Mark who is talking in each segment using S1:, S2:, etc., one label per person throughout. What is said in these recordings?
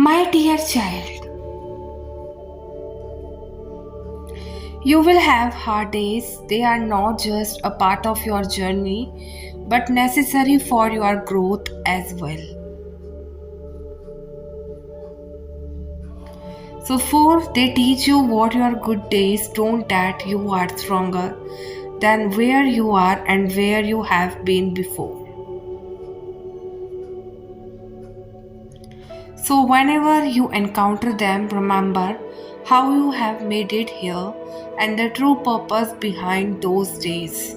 S1: My dear child, you will have hard days. They are not just a part of your journey, but necessary for your growth as well. So, fourth, they teach you what your good days don't, that you are stronger than where you are and where you have been before. So, whenever you encounter them, remember how you have made it here and the true purpose behind those days.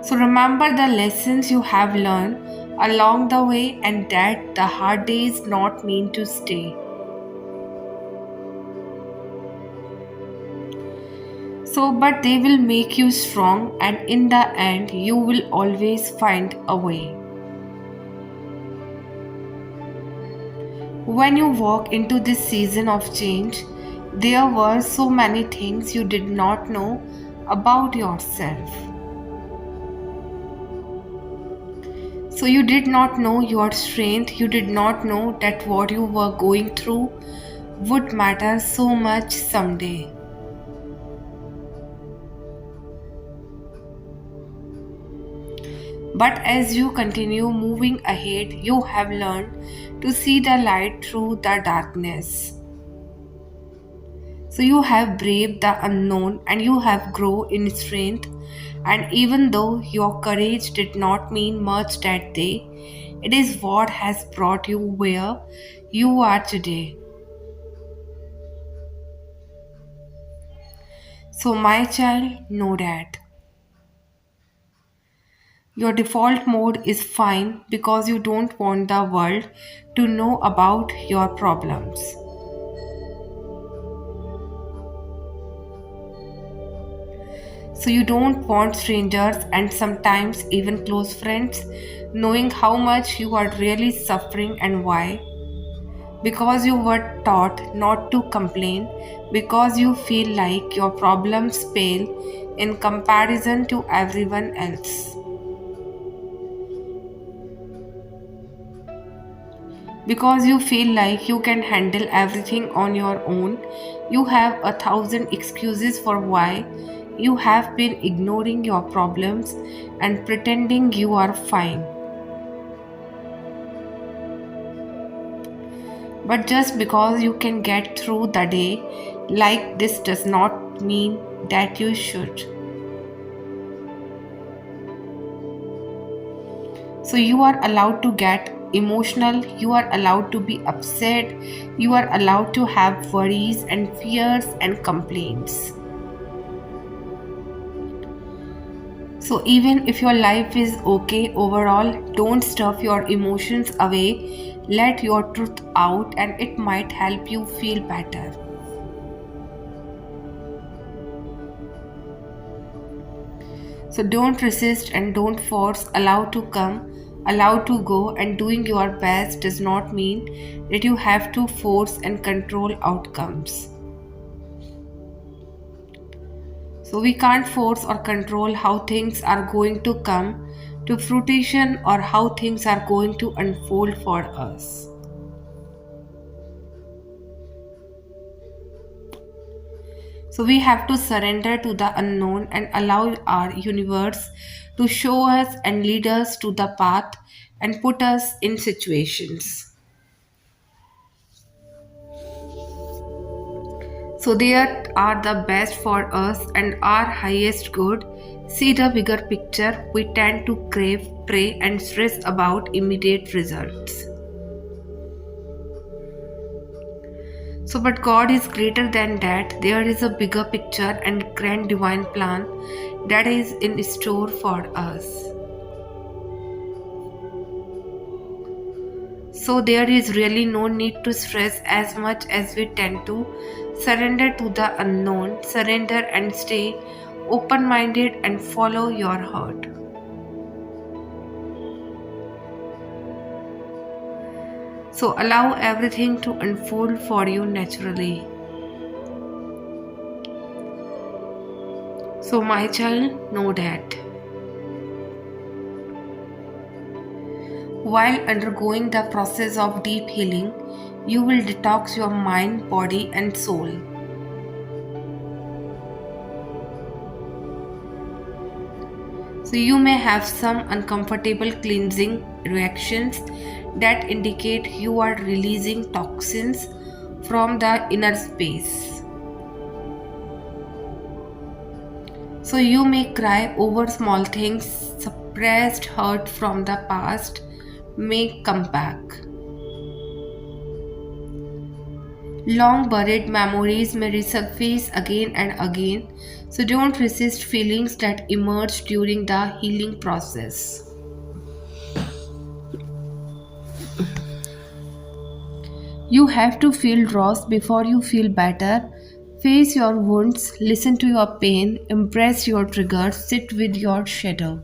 S1: So, remember the lessons you have learned along the way and that the hard days not mean to stay. So, but they will make you strong, and in the end, you will always find a way. When you walk into this season of change, there were so many things you did not know about yourself. So, you did not know your strength, you did not know that what you were going through would matter so much someday. But as you continue moving ahead, you have learned to see the light through the darkness. So you have braved the unknown and you have grown in strength. And even though your courage did not mean much that day, it is what has brought you where you are today. So, my child, know that your default mode is fine because you don't want the world to know about your problems. So you don't want strangers and sometimes even close friends knowing how much you are really suffering and why. Because you were taught not to complain, because you feel like your problems pale in comparison to everyone else. Because you feel like you can handle everything on your own, you have a thousand excuses for why you have been ignoring your problems and pretending you are fine. But just because you can get through the day like this does not mean that you should. So you are allowed to get emotional, you are allowed to be upset, you are allowed to have worries and fears and complaints. So even if your life is okay overall, don't stuff your emotions away. Let your truth out and it might help you feel better. So don't resist and don't force. Allow to come, allow to go, and doing your best does not mean that you have to force and control outcomes. So we can't force or control how things are going to come to fruition or how things are going to unfold for us. So we have to surrender to the unknown and allow our universe to show us and lead us to the path and put us in situations. So they are the best for us and our highest good. See the bigger picture. We tend to crave, pray, and stress about immediate results. So, but God is greater than that. There is a bigger picture and grand divine plan that is in store for us. So, there is really no need to stress as much as we tend to. Surrender to the unknown, surrender and stay open minded and follow your heart. So, allow everything to unfold for you naturally. So, my child, know that While undergoing the process of deep healing, you will detox your mind, body, and soul. So, you may have some uncomfortable cleansing reactions that indicate you are releasing toxins from the inner space. So, you may cry over small things, suppressed hurt from the past may come back. Long buried memories may resurface again and again, so don't resist feelings that emerge during the healing process. You have to feel lost before you feel better. Face your wounds, listen to your pain, embrace your triggers, sit with your shadow.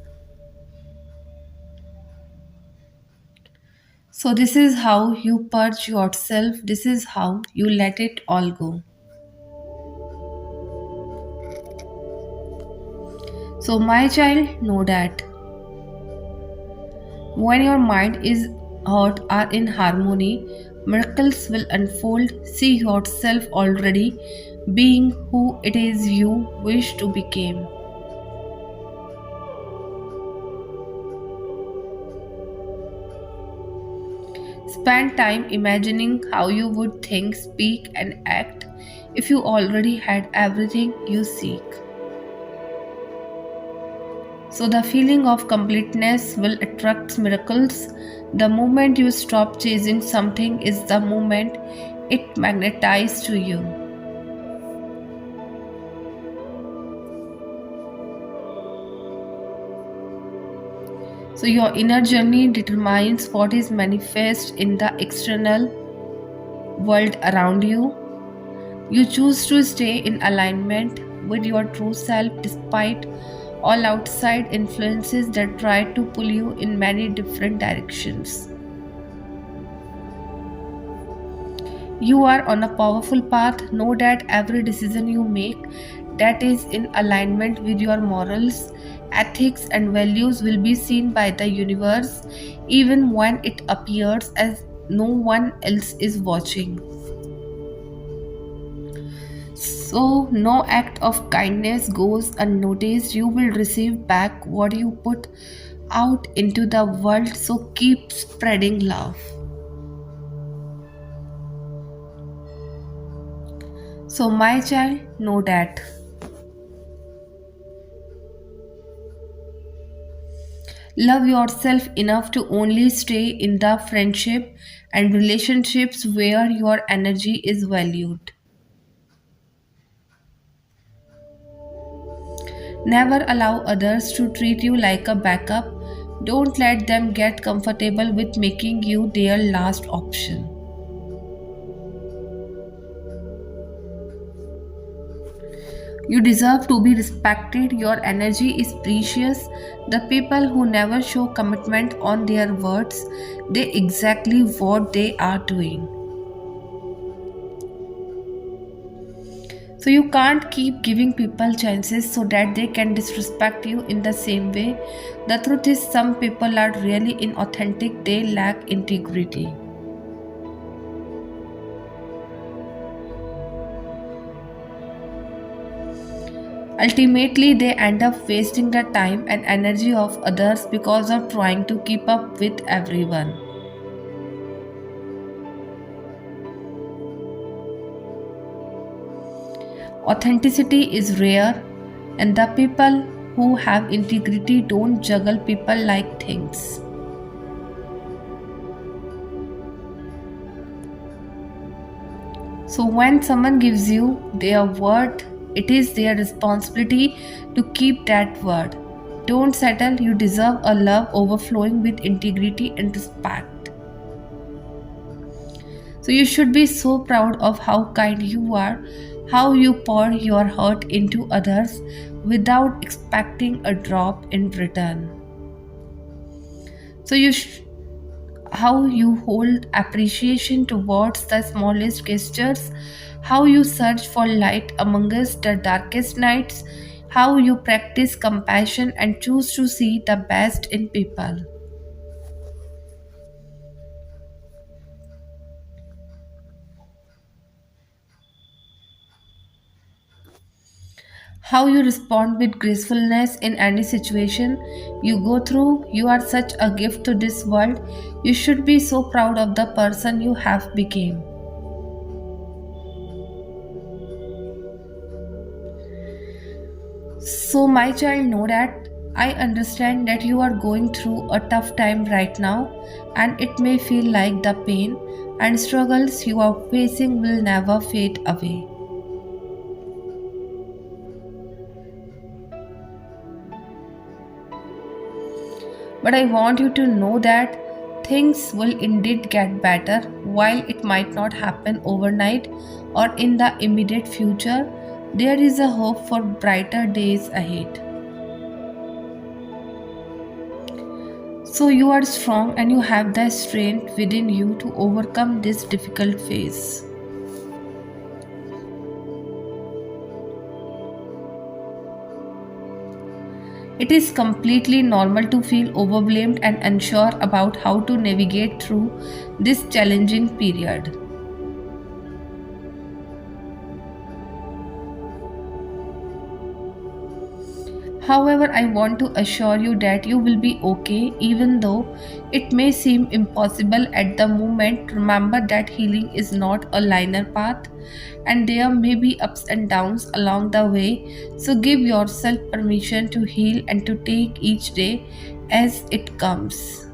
S1: So, this is how you purge yourself, this is how you let it all go. So, my child, know that when your mind is heart are in harmony, miracles will unfold. See yourself already being who it is you wish to become. Spend time imagining how you would think, speak, and act if you already had everything you seek. So, the feeling of completeness will attract miracles. The moment you stop chasing something is the moment it magnetizes to you. So, your inner journey determines what is manifest in the external world around you. You choose to stay in alignment with your true self despite all outside influences that try to pull you in many different directions. You are on a powerful path. Know that every decision you make that is in alignment with your morals, ethics, and values will be seen by the universe even when it appears as no one else is watching. So, no act of kindness goes unnoticed. You will receive back what you put out into the world. So, keep spreading love. So, my child, know that. Love yourself enough to only stay in the friendship and relationships where your energy is valued. Never allow others to treat you like a backup. Don't let them get comfortable with making you their last option. You deserve to be respected. Your energy is precious. The people who never show commitment on their words, they exactly what they are doing. So you can't keep giving people chances so that they can disrespect you in the same way. The truth is some people are really inauthentic. They lack integrity. Ultimately, they end up wasting the time and energy of others because of trying to keep up with everyone. Authenticity is rare, and the people who have integrity don't juggle people like things. So, when someone gives you their word, it is their responsibility to keep that word. Don't settle, you deserve a love overflowing with integrity and respect. So, you should be so proud of how kind you are, how you pour your heart into others without expecting a drop in return. So, how you hold appreciation towards the smallest gestures, how you search for light amongst the darkest nights, how you practice compassion and choose to see the best in people. how you respond with gracefulness in any situation you go through. You are such a gift to this world. You should be so proud of the person you have become. So, my child, know that I understand that you are going through a tough time right now, and it may feel like the pain and struggles you are facing will never fade away. But I want you to know that things will indeed get better. While it might not happen overnight or in the immediate future, there is a hope for brighter days ahead. So you are strong and you have the strength within you to overcome this difficult phase. It is completely normal to feel overwhelmed and unsure about how to navigate through this challenging period. However, I want to assure you that you will be okay, even though it may seem impossible at the moment. Remember that healing is not a linear path and there may be ups and downs along the way. So, give yourself permission to heal and to take each day as it comes.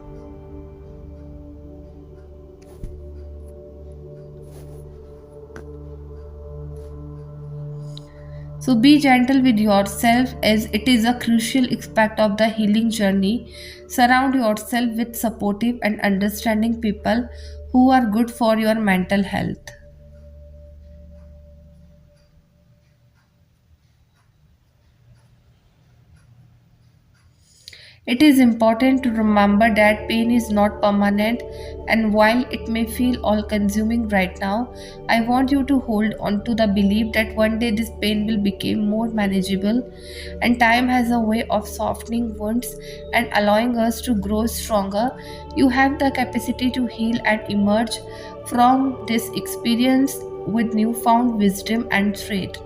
S1: So be gentle with yourself as it is a crucial aspect of the healing journey. Surround yourself with supportive and understanding people who are good for your mental health. It is important to remember that pain is not permanent, and while it may feel all consuming right now, I want you to hold on to the belief that one day this pain will become more manageable, and time has a way of softening wounds and allowing us to grow stronger. You have the capacity to heal and emerge from this experience with newfound wisdom and strength.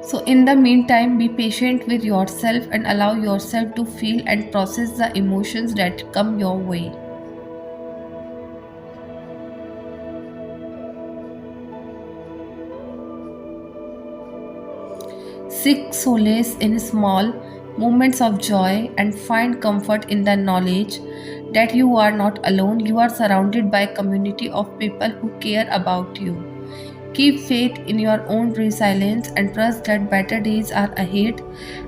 S1: So, in the meantime, be patient with yourself and allow yourself to feel and process the emotions that come your way. Seek solace in small moments of joy and find comfort in the knowledge that you are not alone. You are surrounded by a community of people who care about you. Keep faith in your own resilience and trust that better days are ahead.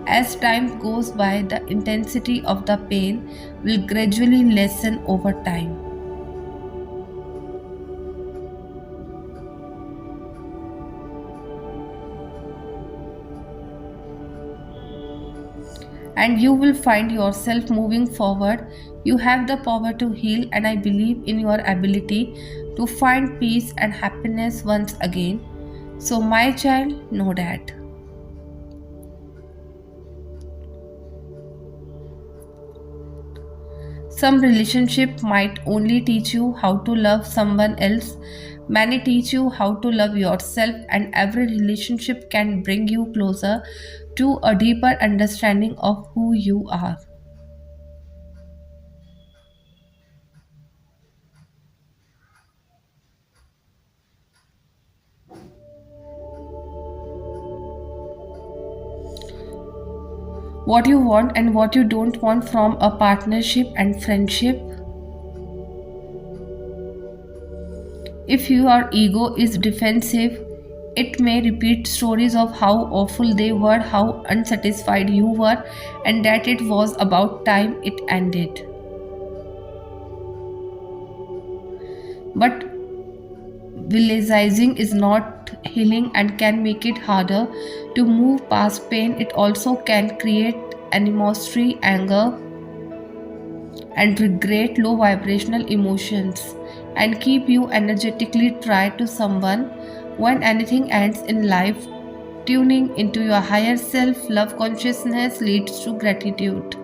S1: As time goes by, the intensity of the pain will gradually lessen over time. And you will find yourself moving forward. You have the power to heal, and I believe in your ability to find peace and happiness once again. So, my child, know that. Some relationship might only teach you how to love someone else. Many teach you how to love yourself, and every relationship can bring you closer to a deeper understanding of who you are. What you want and what you don't want from a partnership and friendship. If your ego is defensive, it may repeat stories of how awful they were, how unsatisfied you were, and that it was about time it ended. But visualizing is not healing and can make it harder to move past pain. It also can create animosity, anger, and regret, low vibrational emotions, and keep you energetically tied to someone. When anything ends in life, tuning into your higher self, love consciousness leads to gratitude.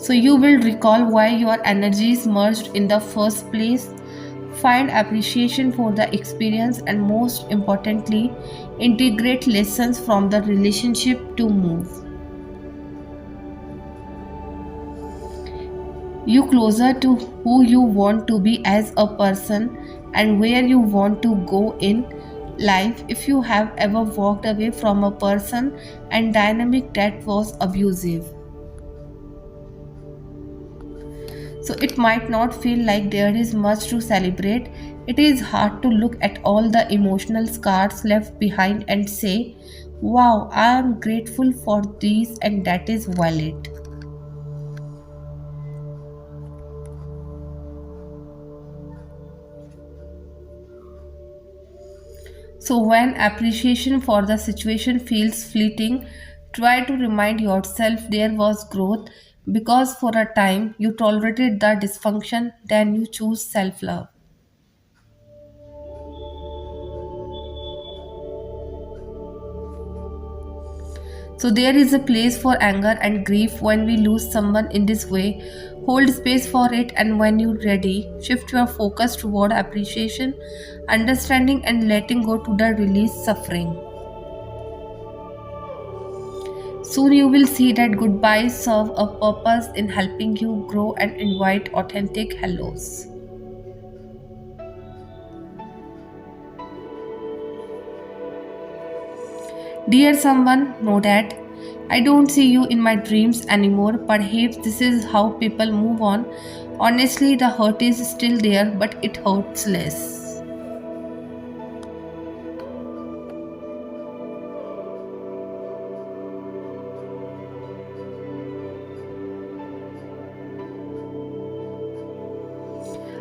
S1: So you will recall why your energies merged in the first place, find appreciation for the experience, and most importantly, integrate lessons from the relationship to move you closer to who you want to be as a person and where you want to go in life. If you have ever walked away from a person and dynamic that was abusive, so it might not feel like there is much to celebrate. It is hard to look at all the emotional scars left behind and say, wow, I am grateful for these, and that is valid. So, when appreciation for the situation feels fleeting, try to remind yourself there was growth because for a time you tolerated the dysfunction, then you choose self love. So, there is a place for anger and grief when we lose someone in this way. Hold space for it, and when you're ready, shift your focus toward appreciation, understanding, and letting go to the release suffering. Soon you will see that goodbyes serve a purpose in helping you grow and invite authentic hellos. Dear someone, know that I don't see you in my dreams anymore. Perhaps this is how people move on. Honestly, the hurt is still there, but it hurts less.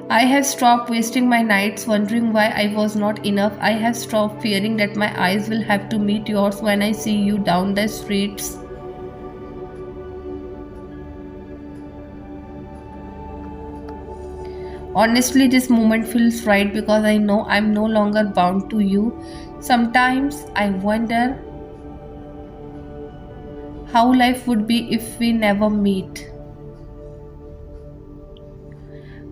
S1: I have stopped wasting my nights wondering why I was not enough. I have stopped fearing that my eyes will have to meet yours when I see you down the streets. Honestly, this moment feels right because I know I'm no longer bound to you. Sometimes I wonder how life would be if we never meet.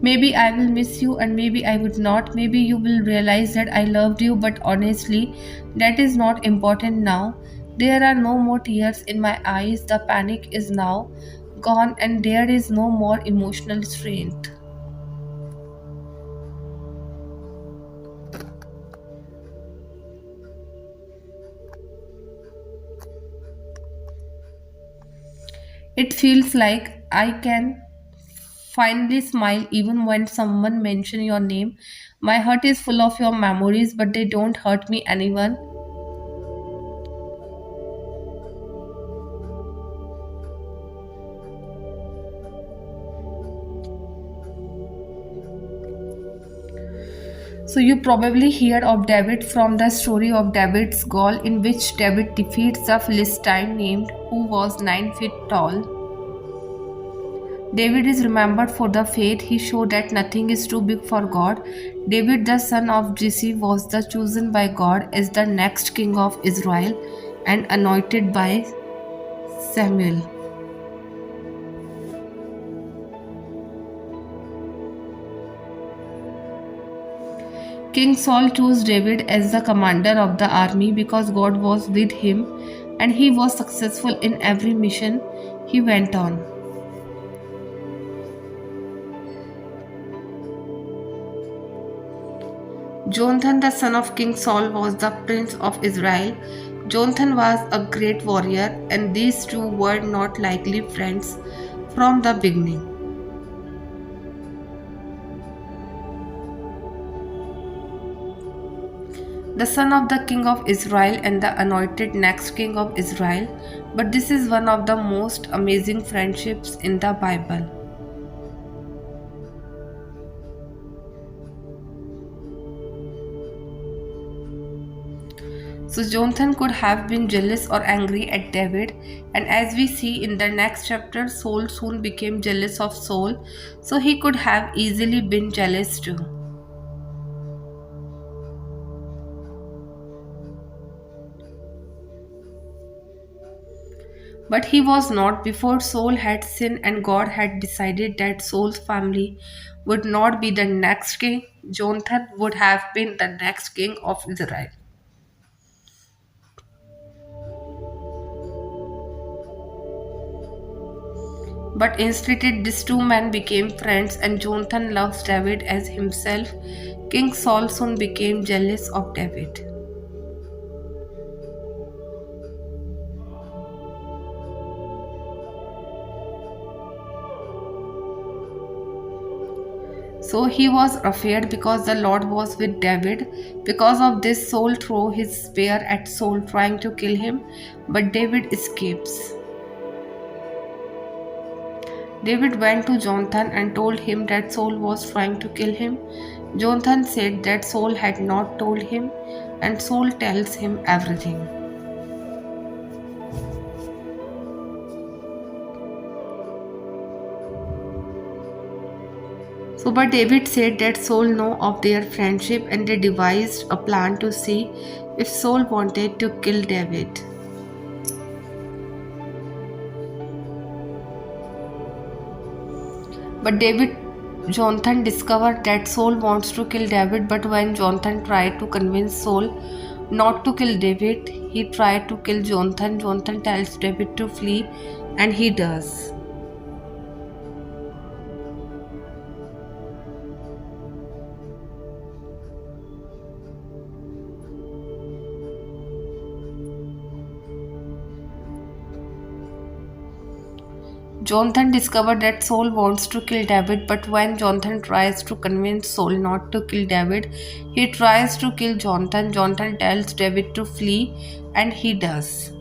S1: Maybe I will miss you and maybe I would not. Maybe you will realize that I loved you, but honestly, that is not important now. There are no more tears in my eyes. The panic is now gone and there is no more emotional strength. It feels like I can finally smile even when someone mention your name. My heart is full of your memories, but they don't hurt me anyone. So you probably heard of David from the story of David's goal in which David defeats a Philistine named who was 9 feet tall. David is remembered for the faith he showed that nothing is too big for God. David, the son of Jesse, was the chosen by God as the next king of Israel and anointed by Samuel. King Saul chose David as the commander of the army because God was with him and he was successful in every mission he went on. Jonathan, the son of King Saul, was the prince of Israel. Jonathan was a great warrior, and these two were not likely friends from the beginning. The son of the king of Israel and the anointed next king of Israel. But this is one of the most amazing friendships in the Bible. So Jonathan could have been jealous or angry at David, and as we see in the next chapter, Saul soon became jealous of Saul, so he could have easily been jealous too. But he was not. Before Saul had sinned and God had decided that Saul's family would not be the next king, Jonathan would have been the next king of Israel. But instead, these two men became friends, and Jonathan loves David as himself. King Saul soon became jealous of David. So he was afraid because the Lord was with David. Because of this, Saul threw his spear at Saul, trying to kill him, but David escapes. David went to Jonathan and told him that Saul was trying to kill him. Jonathan said that Saul had not told him, and Saul tells him everything. So, but David said that Saul knew of their friendship, and they devised a plan to see if Saul wanted to kill David. But Jonathan discovered that Saul wants to kill David, but when Jonathan tried to convince Saul not to kill David, he tried to kill Jonathan. Jonathan tells David to flee, and he does. Jonathan discovered that Saul wants to kill David, but when Jonathan tries to convince Saul not to kill David, he tries to kill Jonathan. Jonathan tells David to flee, and he does.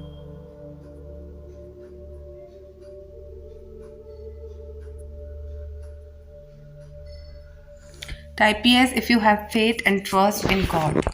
S1: Type yes if you have faith and trust in God.